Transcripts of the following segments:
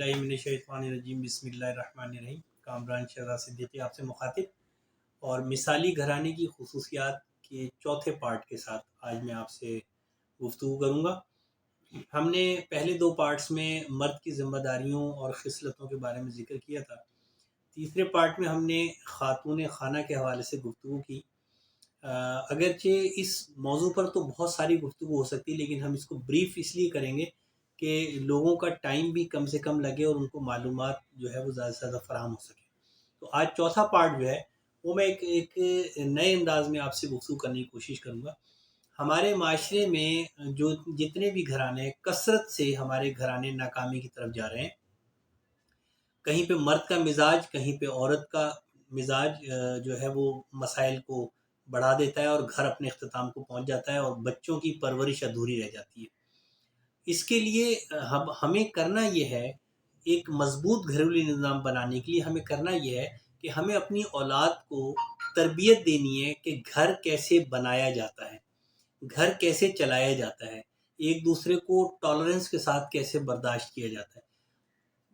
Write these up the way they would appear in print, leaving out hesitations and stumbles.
बिस्मिल्लाहिर्रहमानिर्रहीम बिस्मिल्लाहिर्रहमानिर्रहीम। कामरान शहजाद सिद्दीकी आपसे मुखातिब और मिसाली घराने की खुसूसियात के चौथे पार्ट के साथ आज मैं आपसे गुफ्तगू करूँगा। हमने पहले दो पार्ट्स में मर्द की ज़िम्मेदारियों और खिसलतों के बारे में ज़िक्र किया था। तीसरे पार्ट में हमने ख़ातून खाना के हवाले से गुफ्तगू की। अगरचे इस मौजू पर तो बहुत सारी गुफ्तगू हो सकती है, लेकिन हम इसको ब्रीफ इसलिए करेंगे कि लोगों का टाइम भी कम से कम लगे और उनको मालूमात जो है वो ज़्यादा से ज़्यादा फराहम हो सके। तो आज चौथा पार्ट जो है वो मैं एक नए अंदाज में आपसे गुफ्तगू करने की कोशिश करूँगा। हमारे माशरे में जो जितने भी घराने कसरत से हमारे घराने नाकामी की तरफ जा रहे हैं, कहीं पे मर्द का मिजाज, कहीं पे औरत का मिजाज जो है वो मसाइल को बढ़ा देता है और घर अपने अख्ताम को पहुंच जाता है और बच्चों की परवरिश अधूरी रह जाती है। इसके लिए हमें करना ये है, एक मजबूत घरेलू निज़ाम बनाने के लिए हमें करना ये है कि हमें अपनी औलाद को तरबियत देनी है कि घर कैसे बनाया जाता है, घर कैसे चलाया जाता है, एक दूसरे को टॉलरेंस के साथ कैसे बर्दाश्त किया जाता है।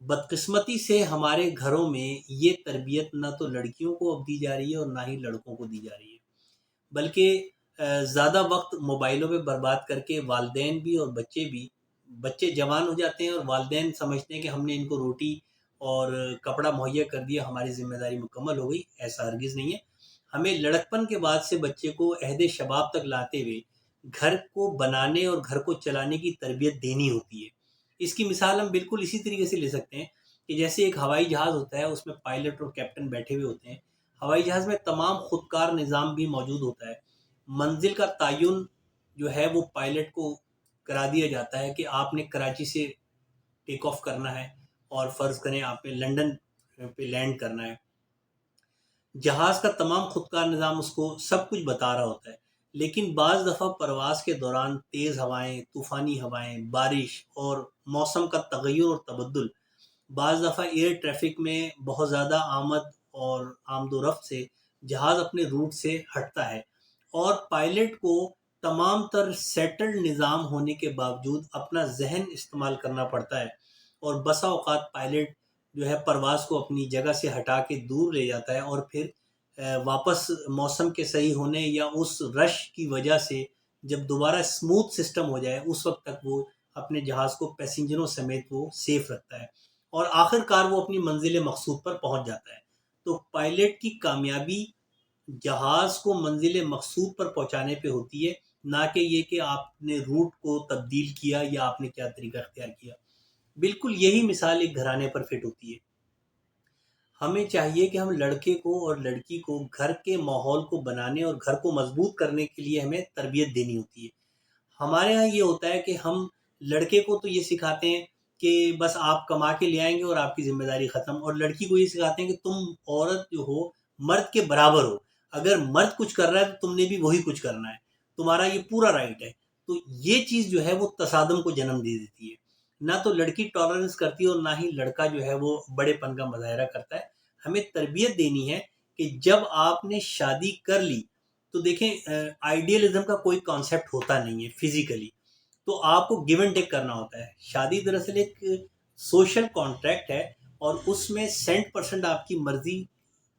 बदकिस्मती से हमारे घरों में ये तरबियत ना तो लड़कियों को अब दी जा रही है और ना ही लड़कों को दी जा रही है, बल्कि ज़्यादा वक्त मोबाइलों पे बर्बाद करके वालिदैन भी और बच्चे जवान हो जाते हैं और वालिदैन समझते हैं कि हमने इनको रोटी और कपड़ा मुहैया कर दिया, हमारी ज़िम्मेदारी मुकम्मल हो गई। ऐसा हरगिज़ नहीं है। हमें लड़कपन के बाद से बच्चे को अहद शबाब तक लाते हुए घर को बनाने और घर को चलाने की तरबियत देनी होती है। इसकी मिसाल हम बिल्कुल इसी तरीके से ले सकते हैं कि जैसे एक हवाई जहाज़ होता है, उसमें पायलट और कैप्टन बैठे हुए होते हैं। हवाई जहाज़ में तमाम खुदकार निज़ाम भी मौजूद होता है। मंजिल का तयन जो है वो पायलट को करा दिया जाता है कि आपने कराची से टेक ऑफ करना है और फ़र्ज़ करें आपने लंदन पे लैंड करना है। जहाज़ का तमाम खुदकार निज़ाम उसको सब कुछ बता रहा होता है, लेकिन बाज़ दफ़ा परवाज़ के दौरान तेज़ हवाएं, तूफ़ानी हवाएं, बारिश और मौसम का तग़य्युर और तबद्दुल, बाज़ दफ़ा एयर ट्रैफिक में बहुत ज़्यादा आमद और आमदोरफ्त से जहाज़ अपने रूट से हटता है और पायलट को तमाम तर सेटल्ड निज़ाम होने के बावजूद अपना जहन इस्तेमाल करना पड़ता है और बसा औक़ात पायलट जो है परवाज़ को अपनी जगह से हटा के दूर ले जाता है और फिर वापस मौसम के सही होने या उस रश की वजह से जब दोबारा स्मूथ सिस्टम हो जाए उस वक्त तक वो अपने जहाज़ को पैसेंजरों समेत वो सेफ रखता है और आखिरकार वो अपनी मंजिल मकसूद पर पहुंच जाता है। तो पायलट की कामयाबी जहाज़ को मंजिल मकसूद पर पहुंचाने पे होती है, ना कि ये कि आपने रूट को तब्दील किया या आपने क्या तरीका अख्तियार किया। बिल्कुल यही मिसाल एक घराने पर फिट होती है। हमें चाहिए कि हम लड़के को और लड़की को घर के माहौल को बनाने और घर को मजबूत करने के लिए हमें तरबियत देनी होती है। हमारे यहाँ ये होता है कि हम लड़के को तो ये सिखाते हैं कि बस आप कमा के ले आएंगे और आपकी जिम्मेदारी ख़त्म, और लड़की को ये सिखाते हैं कि तुम औरत जो हो मर्द के बराबर हो, अगर मर्द कुछ कर रहा है तो तुमने भी वही कुछ करना है, तुम्हारा ये पूरा राइट है। तो ये चीज़ जो है वो तसादम को जन्म दे देती है। ना तो लड़की टॉलरेंस करती है और ना ही लड़का जो है वो बड़ेपन का मुजाहरा करता है। हमें तरबियत देनी है कि जब आपने शादी कर ली तो देखें, आइडियलिज्म का कोई कॉन्सेप्ट होता नहीं है फिजिकली, तो आपको गिव एंड टेक करना होता है। शादी दरअसल एक सोशल कॉन्ट्रैक्ट है और उसमें 100% आपकी मर्जी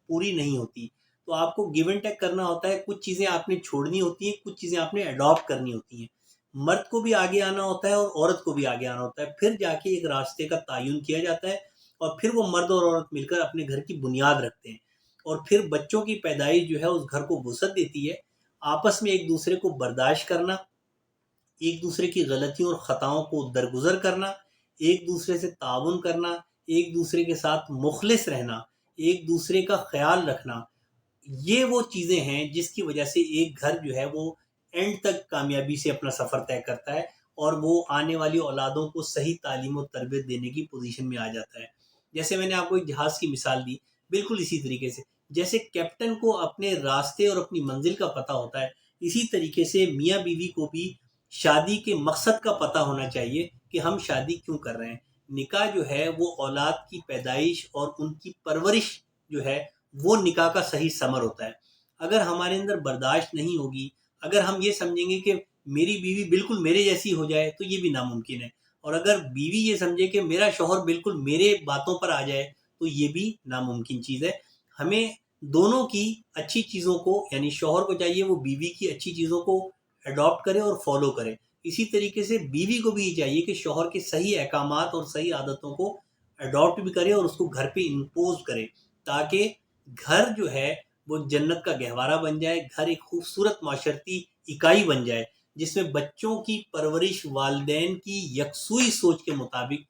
पूरी नहीं होती, तो आपको गिव एंड टेक करना होता है। कुछ चीज़ें आपने छोड़नी होती हैं, कुछ चीज़ें आपने अडॉप्ट करनी होती हैं। मर्द को भी आगे आना होता है और औरत को भी आगे आना होता है, फिर जाके एक रास्ते का तयन किया जाता है और फिर वो मर्द और औरत मिलकर अपने घर की बुनियाद रखते हैं और फिर बच्चों की पैदाइश जो है उस घर को वसअत देती है। आपस में एक दूसरे को बर्दाश्त करना, एक दूसरे की गलतियों और ख़ताओं को दरगुजर करना, एक दूसरे से ताउन करना, एक दूसरे के साथ मुखलिस रहना, एक दूसरे का ख्याल रखना, ये वो चीज़ें हैं जिसकी वजह से एक घर जो है वो एंड तक कामयाबी से अपना सफ़र तय करता है और वो आने वाली औलादों को सही तालीम और तरबियत देने की पोजीशन में आ जाता है। जैसे मैंने आपको एक जहाज़ की मिसाल दी, बिल्कुल इसी तरीके से जैसे कैप्टन को अपने रास्ते और अपनी मंजिल का पता होता है, इसी तरीके से मियाँ बीवी को भी शादी के मकसद का पता होना चाहिए कि हम शादी क्यों कर रहे हैं। निकाह जो है वो औलाद की पैदाइश और उनकी परवरिश जो है वो निकाह का सही समर होता है। अगर हमारे अंदर बर्दाश्त नहीं होगी, अगर हम ये समझेंगे कि मेरी बीवी बिल्कुल मेरे जैसी हो जाए, तो ये भी नामुमकिन है। اور اگر بیوی یہ سمجھے کہ میرا شوہر بالکل میرے باتوں پر آ جائے تو یہ بھی ناممکن چیز ہے. ہمیں دونوں کی اچھی چیزوں کو، یعنی شوہر کو چاہیے وہ بیوی کی اچھی چیزوں کو اڈاپٹ کرے اور فالو کرے، اسی طریقے سے بیوی کو بھی یہ چاہیے کہ شوہر کے صحیح احکامات اور صحیح عادتوں کو اڈاپٹ بھی کرے اور اس کو گھر پہ امپوز کرے، تاکہ گھر جو ہے وہ جنت کا گہوارہ بن جائے، گھر ایک خوبصورت معاشرتی اکائی بن جائے جس میں بچوں کی پرورش والدین کی یکسوئی سوچ کے مطابق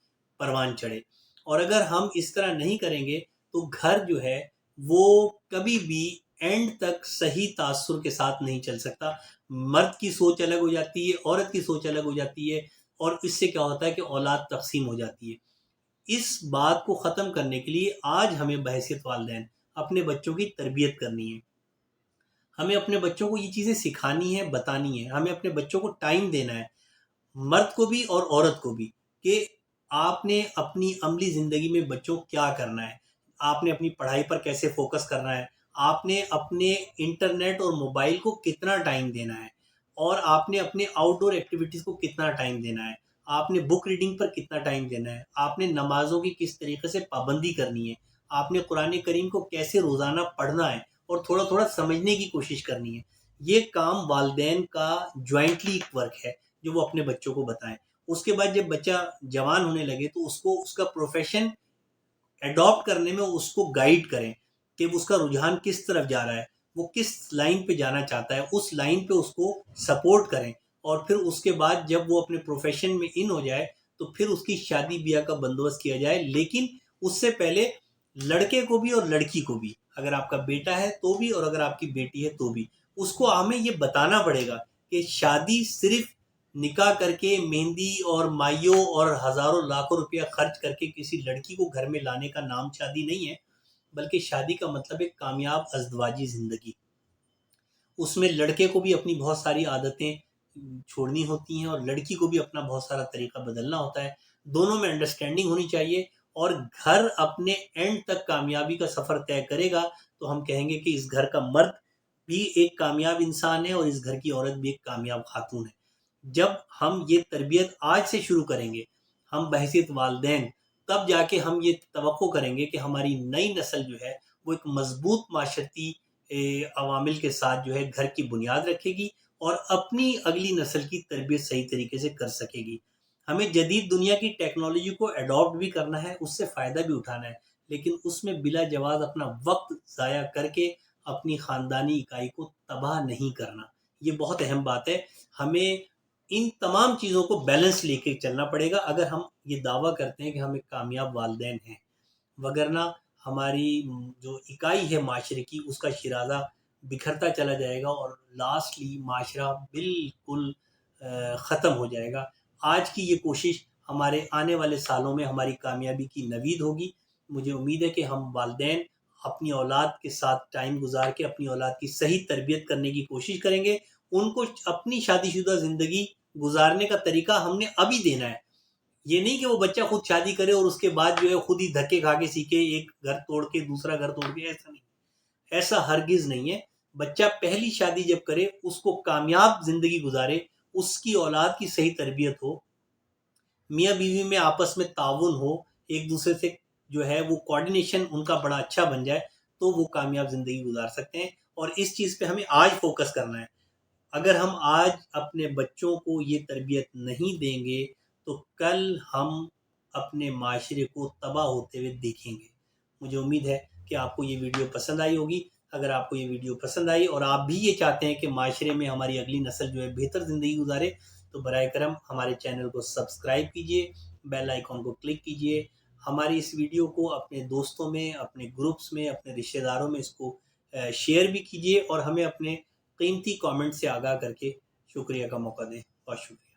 پروان چڑھے. اور اگر ہم اس طرح نہیں کریں گے تو گھر جو ہے وہ کبھی بھی اینڈ تک صحیح تاثر کے ساتھ نہیں چل سکتا. مرد کی سوچ الگ ہو جاتی ہے، عورت کی سوچ الگ ہو جاتی ہے، اور اس سے کیا ہوتا ہے کہ اولاد تقسیم ہو جاتی ہے. اس بات کو ختم کرنے کے لیے آج ہمیں بحیثیت والدین اپنے بچوں کی تربیت کرنی ہے. ہمیں اپنے بچوں کو یہ چیزیں سکھانی ہے، بتانی ہے. ہمیں اپنے بچوں کو ٹائم دینا ہے، مرد کو بھی اور عورت کو بھی، کہ آپ نے اپنی عملی زندگی میں بچوں کیا کرنا ہے، آپ نے اپنی پڑھائی پر کیسے فوکس کرنا ہے، آپ نے اپنے انٹرنیٹ اور موبائل کو کتنا ٹائم دینا ہے، اور آپ نے اپنے آؤٹ ڈور ایکٹیویٹیز کو کتنا ٹائم دینا ہے، آپ نے بک ریڈنگ پر کتنا ٹائم دینا ہے، آپ نے نمازوں کی کس طریقے سے پابندی کرنی ہے، آپ نے قرآن کریم کو کیسے روزانہ پڑھنا ہے اور تھوڑا تھوڑا سمجھنے کی کوشش کرنی ہے. یہ کام والدین کا جوائنٹلی ورک ہے جو وہ اپنے بچوں کو بتائیں. اس کے بعد جب بچہ جوان ہونے لگے تو اس کو اس کا پروفیشن اڈاپٹ کرنے میں اس کو گائیڈ کریں کہ اس کا رجحان کس طرف جا رہا ہے، وہ کس لائن پہ جانا چاہتا ہے، اس لائن پہ اس کو سپورٹ کریں. اور پھر اس کے بعد جب وہ اپنے پروفیشن میں ان ہو جائے تو پھر اس کی شادی بیاہ کا بندوبست کیا جائے. لیکن اس سے پہلے لڑکے کو بھی اور لڑکی کو بھی، اگر آپ کا بیٹا ہے تو بھی اور اگر آپ کی بیٹی ہے تو بھی، اس کو ہمیں یہ بتانا پڑے گا کہ شادی صرف نکاح کر کے مہندی اور مائیوں اور ہزاروں لاکھوں روپیہ خرچ کر کے کسی لڑکی کو گھر میں لانے کا نام شادی نہیں ہے، بلکہ شادی کا مطلب ایک کامیاب ازدواجی زندگی. اس میں لڑکے کو بھی اپنی بہت ساری عادتیں چھوڑنی ہوتی ہیں اور لڑکی کو بھی اپنا بہت سارا طریقہ بدلنا ہوتا ہے. دونوں میں انڈرسٹینڈنگ ہونی چاہیے، اور گھر اپنے اینڈ تک کامیابی کا سفر طے کرے گا تو ہم کہیں گے کہ اس گھر کا مرد بھی ایک کامیاب انسان ہے اور اس گھر کی عورت بھی ایک کامیاب خاتون ہے. جب ہم یہ تربیت آج سے شروع کریں گے ہم بحیثیت والدین، تب جا کے ہم یہ توقع کریں گے کہ ہماری نئی نسل جو ہے وہ ایک مضبوط معاشرتی عوامل کے ساتھ جو ہے گھر کی بنیاد رکھے گی اور اپنی اگلی نسل کی تربیت صحیح طریقے سے کر سکے گی. ہمیں جدید دنیا کی ٹیکنالوجی کو اڈاپٹ بھی کرنا ہے، اس سے فائدہ بھی اٹھانا ہے، لیکن اس میں بلا جواز اپنا وقت ضائع کر کے اپنی خاندانی اکائی کو تباہ نہیں کرنا. یہ بہت اہم بات ہے. ہمیں ان تمام چیزوں کو بیلنس لے کے چلنا پڑے گا اگر ہم یہ دعویٰ کرتے ہیں کہ ہم ایک کامیاب والدین ہیں، وگرنہ ہماری جو اکائی ہے معاشرے کی اس کا شیرازہ بکھرتا چلا جائے گا اور لاسٹلی معاشرہ بالکل ختم ہو جائے گا. آج کی یہ کوشش ہمارے آنے والے سالوں میں ہماری کامیابی کی نوید ہوگی. مجھے امید ہے کہ ہم والدین اپنی اولاد کے ساتھ ٹائم گزار کے اپنی اولاد کی صحیح تربیت کرنے کی کوشش کریں گے. ان کو اپنی شادی شدہ زندگی گزارنے کا طریقہ ہم نے ابھی دینا ہے. یہ نہیں کہ وہ بچہ خود شادی کرے اور اس کے بعد جو ہے خود ہی دھکے کھا کے سیکھے، ایک گھر توڑ کے دوسرا گھر توڑ کے. ایسا نہیں، ایسا ہرگز نہیں ہے. بچہ پہلی شادی جب کرے اس کو کامیاب زندگی گزارے، اس کی اولاد کی صحیح تربیت ہو، میاں بیوی میں آپس میں تعاون ہو، ایک دوسرے سے جو ہے وہ کوارڈینیشن ان کا بڑا اچھا بن جائے تو وہ کامیاب زندگی گزار سکتے ہیں. اور اس چیز پہ ہمیں آج فوکس کرنا ہے. اگر ہم آج اپنے بچوں کو یہ تربیت نہیں دیں گے تو کل ہم اپنے معاشرے کو تباہ ہوتے ہوئے دیکھیں گے. مجھے امید ہے کہ آپ کو یہ ویڈیو پسند آئی ہوگی. اگر آپ کو یہ ویڈیو پسند آئی اور آپ بھی یہ چاہتے ہیں کہ معاشرے میں ہماری اگلی نسل جو ہے بہتر زندگی گزارے تو برائے کرم ہمارے چینل کو سبسکرائب کیجئے، بیل آئیکن کو کلک کیجئے. ہماری اس ویڈیو کو اپنے دوستوں میں، اپنے گروپس میں، اپنے رشتہ داروں میں اس کو شیئر بھی کیجئے اور ہمیں اپنے قیمتی کامنٹ سے آگاہ کر کے شکریہ کا موقع دیں. بہت شکریہ.